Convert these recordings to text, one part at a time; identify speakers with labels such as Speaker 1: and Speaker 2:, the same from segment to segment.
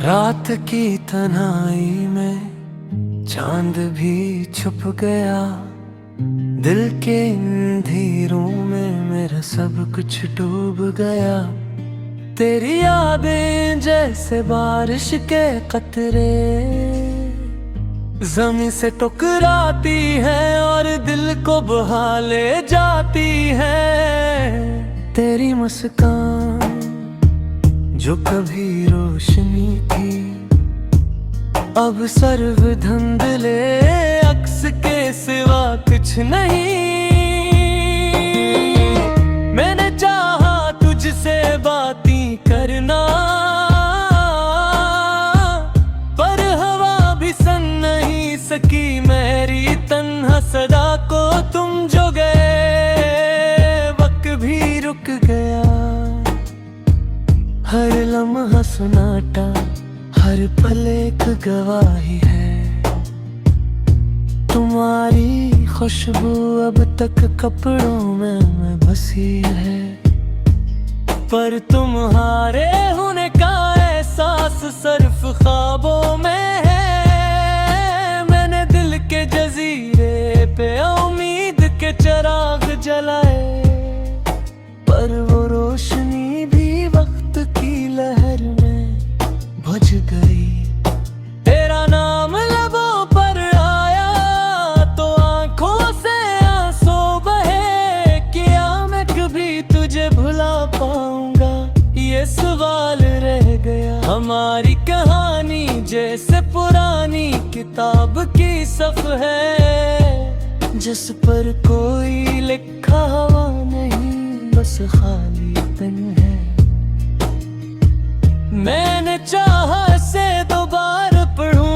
Speaker 1: रात की तन्हाई में चांद भी छुप गया। दिल के अंधेरों में मेरा सब कुछ डूब गया। तेरी यादें जैसे बारिश के कतरे ज़मीं से टकराती हैं और दिल को बहा ले जाती हैं। तेरी मुस्कान जो कभी रोशनी थी अब सर्व धुंधले अक्स के सिवा कुछ नहीं। मैंने चाहा तुझसे बातें करना पर हवा भी सुन नहीं सकी मेरी तन्हा सदा को। तुम जो गए वक्त भी रुक गया। हर लम्हा सुनाटा हर पल एक गवाही है। तुम्हारी खुशबू अब तक कपड़ों में बसी है। पर तुम्हारे होने का एहसास सिर्फ ख्वाबों में है। मैंने दिल के जजीरे पे उम्मीद के चिराग जलाए पर वो रोशनी भी वक्त की लहर में बुझ गई। तेरा नाम लबों पर आया तो आंखों से आंसू बहे। क्या मैं कभी तुझे भुला पाऊंगा ये सवाल रह गया। हमारी कहानी जैसे पुरानी किताब की सफ है जिस पर कोई लिखा हुआ नहीं बस खाली पेन है। मैंने चाहा से दोबारा पढ़ूं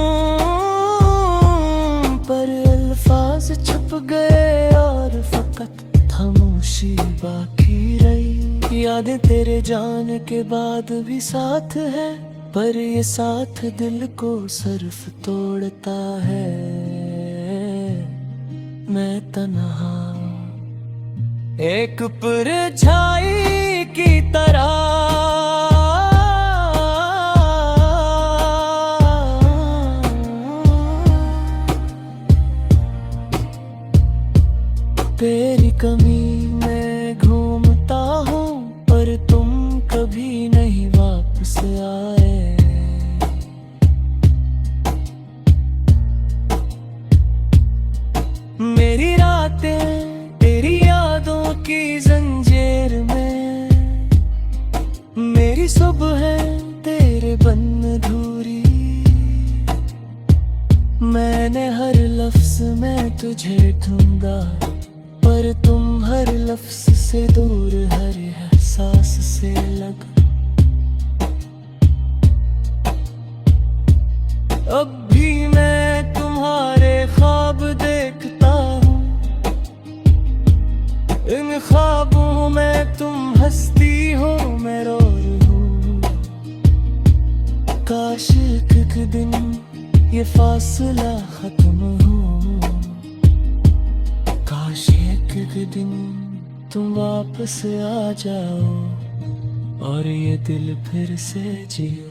Speaker 1: पर अल्फाज छुप गए और फकत खामोशी बाकी रही। यादें तेरे जाने के बाद भी साथ है पर ये साथ दिल को सिर्फ तोड़ता है। मैं तन्हा एक परछाई की तरह तेरी कमी में घूमता हूँ पर तुम कभी नहीं वापस आए। मेरी रातें तेरी यादों की जंजीर में, मेरी सुबह तेरे बन अधूरी। मैंने हर लफ्ज में तुझे ढूंढा पर तुम हर लफ्ज से दूर हर एहसास से लगा। अब भी मैं तुम्हारे ख्वाब देखता हूँ। इन ख्वाबों में तुम हंसती हो मैं रो रही हूँ। काश एक दिन ये फासला खत्म हो। काश एक दिन तुम वापस आ जाओ और ये दिल फिर से जियो।